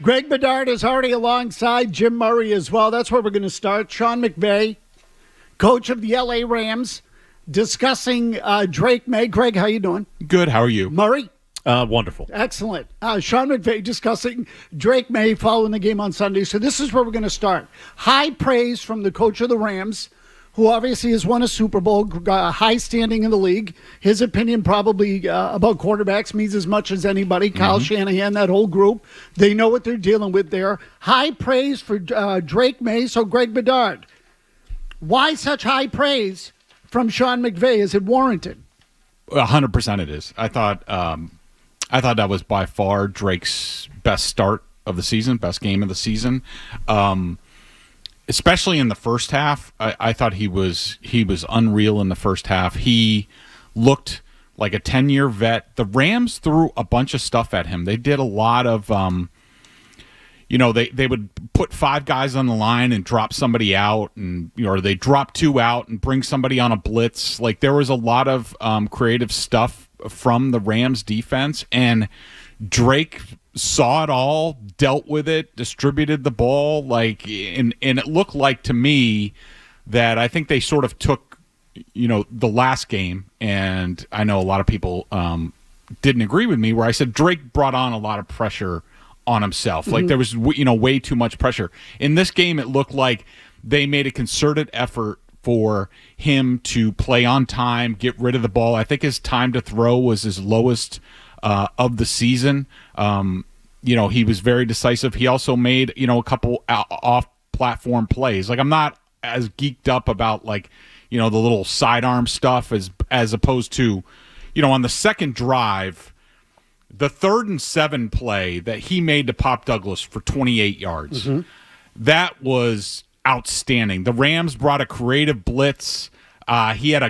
Greg Bedard is already alongside Jim Murray as well. That's where we're going to start. Sean McVay, coach of the LA Rams, discussing Drake Maye. Greg, how you doing? Good. How are you? Murray? Wonderful. Excellent. Sean McVay discussing Drake Maye following the game on Sunday. So this is where we're going to start. High praise from the coach of the Rams, who obviously has won a Super Bowl, high standing in the league. His opinion probably about quarterbacks means as much as anybody. Kyle Shanahan, that whole group, they know what they're dealing with there. High praise for Drake Maye. So Greg Bedard, why such high praise from Sean McVay? Is it warranted? 100% it is. I thought that was by far Drake's best start of the season, best game of the season. Especially in the first half, I thought he was unreal in the first half. He looked like a 10-year vet. The Rams threw a bunch of stuff at him. They did a lot of, they would put 5 guys on the line and drop somebody out, and or they drop 2 out and bring somebody on a blitz. Like there was a lot of creative stuff from the Rams defense, and Drake saw it all, dealt with it, distributed the ball, and it looked like to me that I think they sort of took, the last game, and I know a lot of people didn't agree with me, where I said Drake brought on a lot of pressure on himself. Mm-hmm. Like there was, way too much pressure. In this game, it looked like they made a concerted effort for him to play on time, get rid of the ball. I think his time to throw was his lowest of the season. He was very decisive. He also made, a couple off-platform plays. Like I'm not as geeked up about the little sidearm stuff as opposed to, on the second drive, the 3rd and 7 play that he made to Pop Douglas for 28 yards. Mm-hmm. That was outstanding. The Rams brought a creative blitz. He had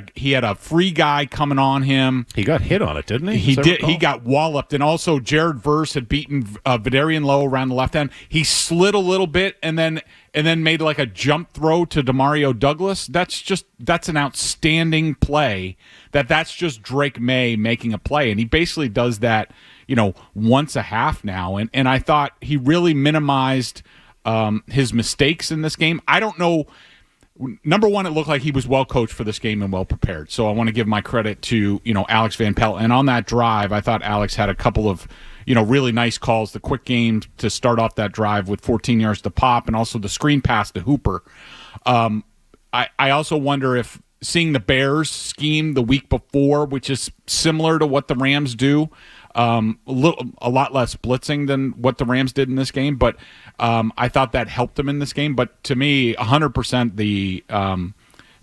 a free guy coming on him. He got hit on it, didn't he? He did. He got walloped, and also Jared Verse had beaten Bedard Lowe around the left end. He slid a little bit, and then made like a jump throw to Demario Douglas. That's an outstanding play. That's just Drake Maye making a play, and he basically does that, once a half now. And I thought he really minimized his mistakes in this game. I don't know. Number one, it looked like he was well coached for this game and well prepared. So I want to give my credit to, Alex Van Pelt. And on that drive, I thought Alex had a couple of, really nice calls. The quick game to start off that drive with 14 yards to Pop, and also the screen pass to Hooper. I also wonder if seeing the Bears scheme the week before, which is similar to what the Rams do, a lot less blitzing than what the Rams did in this game, but I thought that helped them in this game. But to me, 100% the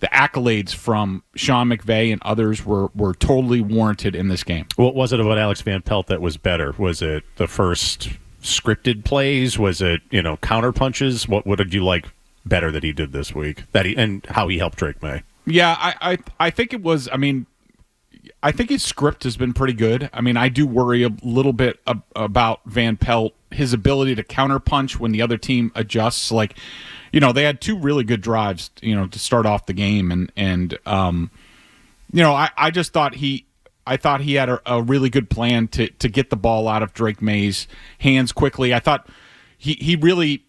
accolades from Sean McVay and others were totally warranted in this game. What was it about Alex Van Pelt that was better? Was it the first scripted plays? Was it counter punches? What did you like better that he did this week? And how he helped Drake Maye? Yeah, I think it was. I think his script has been pretty good. I do worry a little bit about Van Pelt, his ability to counterpunch when the other team adjusts. They had 2 really good drives, to start off the game, and I just thought he had a really good plan to get the ball out of Drake Maye's hands quickly. I thought he really,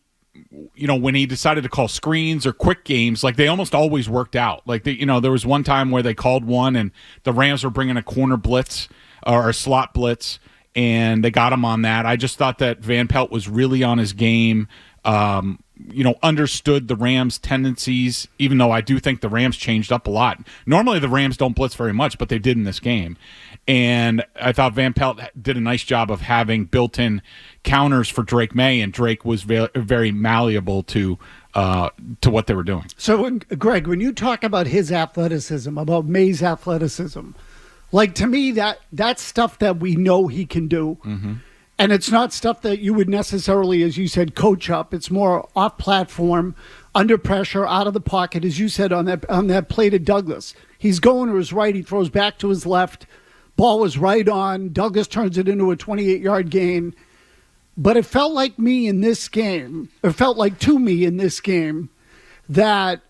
when he decided to call screens or quick games, they almost always worked out. There was one time where they called one and the Rams were bringing a corner blitz or a slot blitz, and they got him on that. I just thought that Van Pelt was really on his game, understood the Rams' tendencies, even though I do think the Rams changed up a lot. Normally the Rams don't blitz very much, but they did in this game. And I thought Van Pelt did a nice job of having built-in counters for Drake Maye, and Drake was very malleable to what they were doing. So, Greg, when you talk about his athleticism, about Maye's athleticism, to me, that's stuff that we know he can do. Mm-hmm. And it's not stuff that you would necessarily, as you said, coach up. It's more off-platform, under pressure, out of the pocket, as you said on that play to Douglas. He's going to his right. He throws back to his left. Ball was right on. Douglas turns it into a 28-yard gain. But it felt like to me in this game, that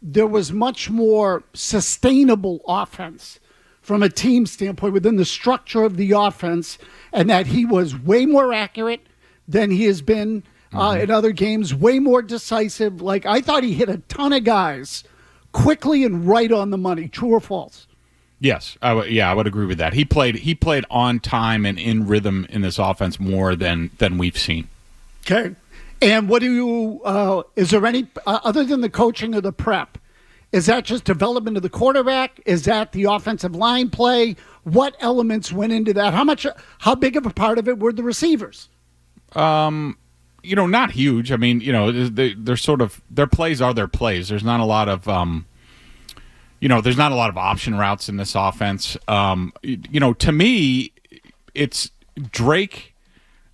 there was much more sustainable offense from a team standpoint within the structure of the offense, and that he was way more accurate, than he has been in other games. Way more decisive. Like, I thought he hit a ton of guys quickly and right on the money. True or false? Yes, I would agree with that. He played on time and in rhythm in this offense more than we've seen. Okay. And what do you, is there any, other than the coaching or the prep, is that just development of the quarterback? Is that the offensive line play? What elements went into that? How big of a part of it were the receivers? Not huge. I mean, they're sort of, their plays are their plays. There's not a lot of, there's not a lot of option routes in this offense. To me, it's Drake.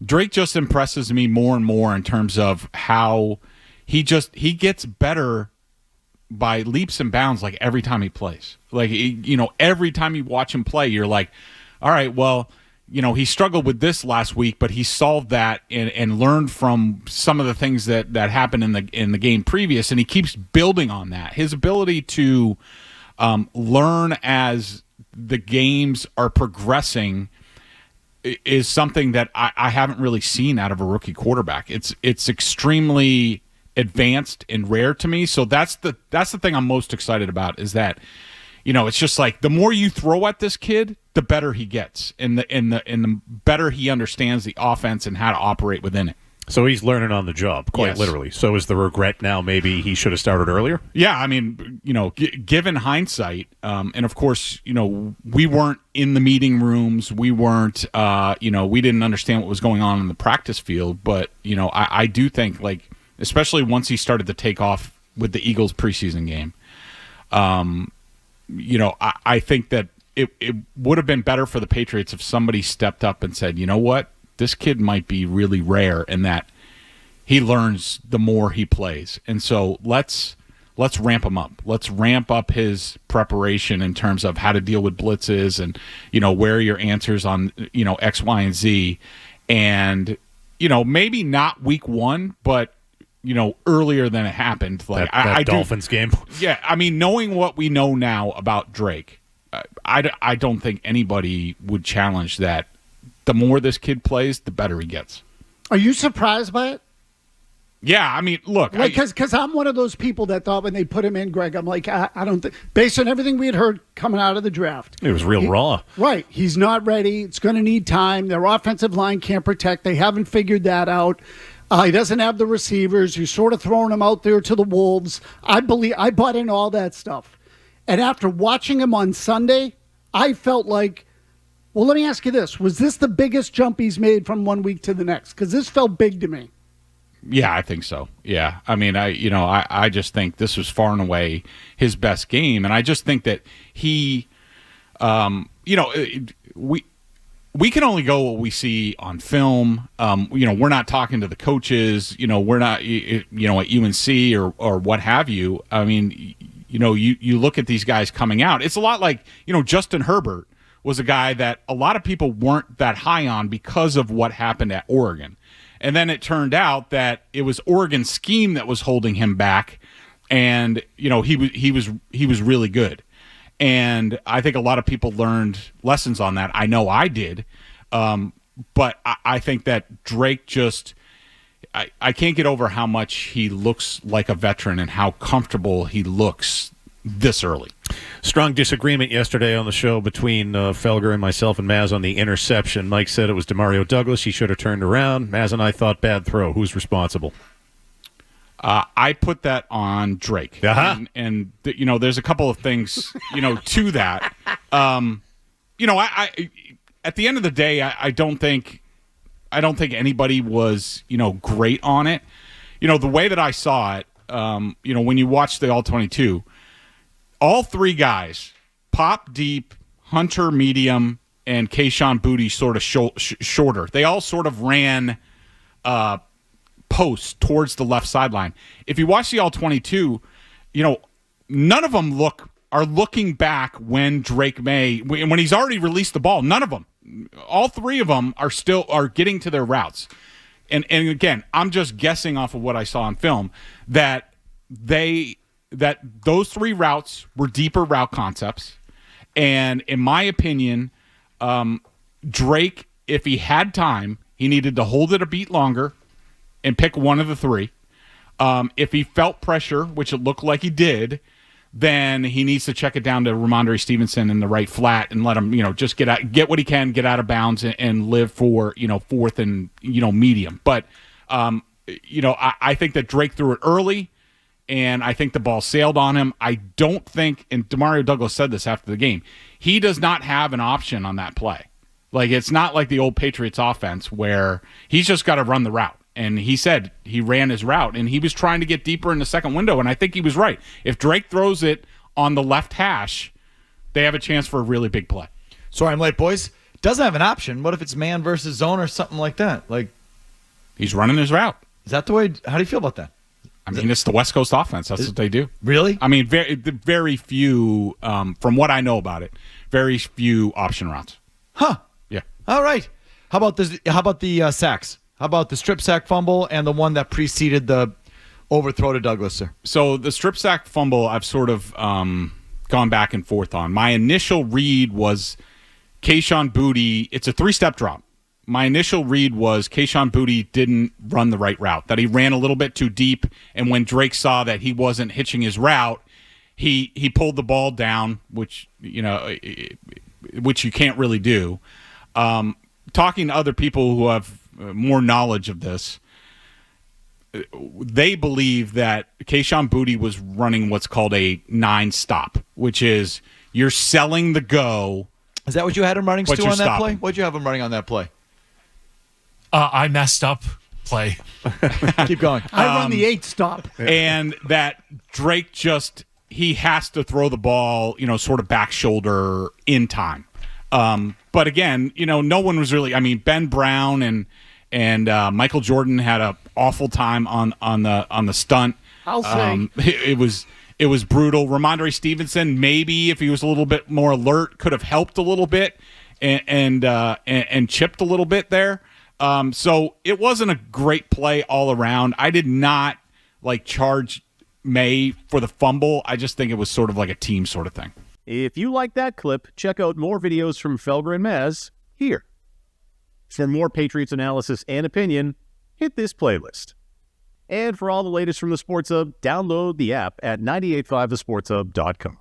Drake just impresses me more and more in terms of how he gets better by leaps and bounds, like every time he plays. Like, every time you watch him play, you're like, all right, well, he struggled with this last week, but he solved that and learned from some of the things that happened in the game previous, and he keeps building on that. His ability to learn as the games are progressing is something that I haven't really seen out of a rookie quarterback. It's extremely advanced and rare to me. So that's the thing I'm most excited about, is that, it's just like the more you throw at this kid, the better he gets, and the better he understands the offense and how to operate within it. So he's learning on the job, quite literally. So is the regret now maybe he should have started earlier? Yeah, I mean, given hindsight, and of course, we weren't in the meeting rooms. We weren't, we didn't understand what was going on in the practice field. But, I do think, like, especially once he started to take off with the Eagles preseason game, I think that it would have been better for the Patriots if somebody stepped up and said, you know what? This kid might be really rare in that he learns the more he plays. And so let's ramp him up. Let's ramp up his preparation in terms of how to deal with blitzes and, where are your answers on, X, Y, and Z. And, maybe not week one, but, earlier than it happened. Like that Dolphins game. Yeah, I mean, knowing what we know now about Drake, I don't think anybody would challenge that. The more this kid plays, the better he gets. Are you surprised by it? Yeah, I mean, look. Because I'm one of those people that thought when they put him in, Greg, I'm like, I don't think, based on everything we had heard coming out of the draft. It was real raw. Right. He's not ready. It's going to need time. Their offensive line can't protect. They haven't figured that out. He doesn't have the receivers. You're sort of throwing him out there to the wolves. I bought in all that stuff. And after watching him on Sunday, I felt like, well, let me ask you this. Was this the biggest jump he's made from one week to the next? Because this felt big to me. Yeah, I think so. Yeah. I mean, I just think this was far and away his best game. And I just think that he, we can only go what we see on film. We're not talking to the coaches, we're not, at UNC or what have you. I mean, you look at these guys coming out. It's a lot like, Justin Herbert was a guy that a lot of people weren't that high on because of what happened at Oregon. And then it turned out that it was Oregon's scheme that was holding him back. And, he was really good. And I think a lot of people learned lessons on that. I know I did. But I think that Drake just, I can't get over how much he looks like a veteran and how comfortable he looks this early. Strong disagreement yesterday on the show between Felger and myself and Mazz on the interception. Mike said it was Demario Douglas. He should have turned around. Mazz and I thought bad throw. Who's responsible? I put that on Drake. Uh-huh. And there's a couple of things, to that. I at the end of the day, I don't think anybody was, great on it. The way that I saw it, when you watch the All-22, all three guys, Pop deep, Hunter medium, and Kayshon Boutte sort of shorter. They all sort of ran post towards the left sideline. If you watch the All-22, none of them are looking back when Drake Maye, when he's already released the ball. None of them. All three of them are getting to their routes. And again, I'm just guessing off of what I saw on film that those three routes were deeper route concepts. And in my opinion, Drake, if he had time, He needed to hold it a beat longer and pick one of the three. If he felt pressure, which it looked like he did, then he needs to check it down to Ramondre Stevenson in the right flat and let him, just get what he can, get out of bounds and live for, fourth and, medium. But, I think that Drake threw it early, and I think the ball sailed on him. I don't think, and Demario Douglas said this after the game, he does not have an option on that play. Like, it's not like the old Patriots offense where he's just got to run the route. And he said he ran his route, and he was trying to get deeper in the second window, and I think he was right. If Drake throws it on the left hash, they have a chance for a really big play. Sorry, I'm late, boys. Doesn't have an option. What if it's man versus zone or something like that? Like, he's running his route. is that the way? How do you feel about that? I mean, it's the West Coast offense. That's what they do. Really? I mean, very few, from what I know about it, very few option routes. Huh. Yeah. All right. How about this? How about the sacks? How about the strip sack fumble and the one that preceded the overthrow to Douglas, sir? So the strip sack fumble, I've sort of gone back and forth on. My initial read was Kayshon Boutte. It's a three-step drop. My initial read was Kayshon Boutte didn't run the right route, that he ran a little bit too deep, and when Drake saw that he wasn't hitching his route, he pulled the ball down, which you can't really do. Talking to other people who have more knowledge of this, they believe that Kayshon Boutte was running what's called a 9-stop, which is you're selling the go. Is that what you had him running, But Stu, you're on that stopping. play? What'd you have him running on that play? I messed up play. Keep going. I run the 8-stop. And that Drake he has to throw the ball, sort of back shoulder in time. But again, no one was really. I mean, Ben Brown and Michael Jordan had an awful time on the stunt. I'll say It was brutal. Ramondre Stevenson, maybe if he was a little bit more alert, could have helped a little bit and chipped a little bit there. So it wasn't a great play all around. I did not charge Maye for the fumble. I just think it was sort of like a team sort of thing. If you like that clip, check out more videos from Felger and Mazz here. For more Patriots analysis and opinion, hit this playlist. And for all the latest from the Sports Hub, download the app at 985thesportshub.com.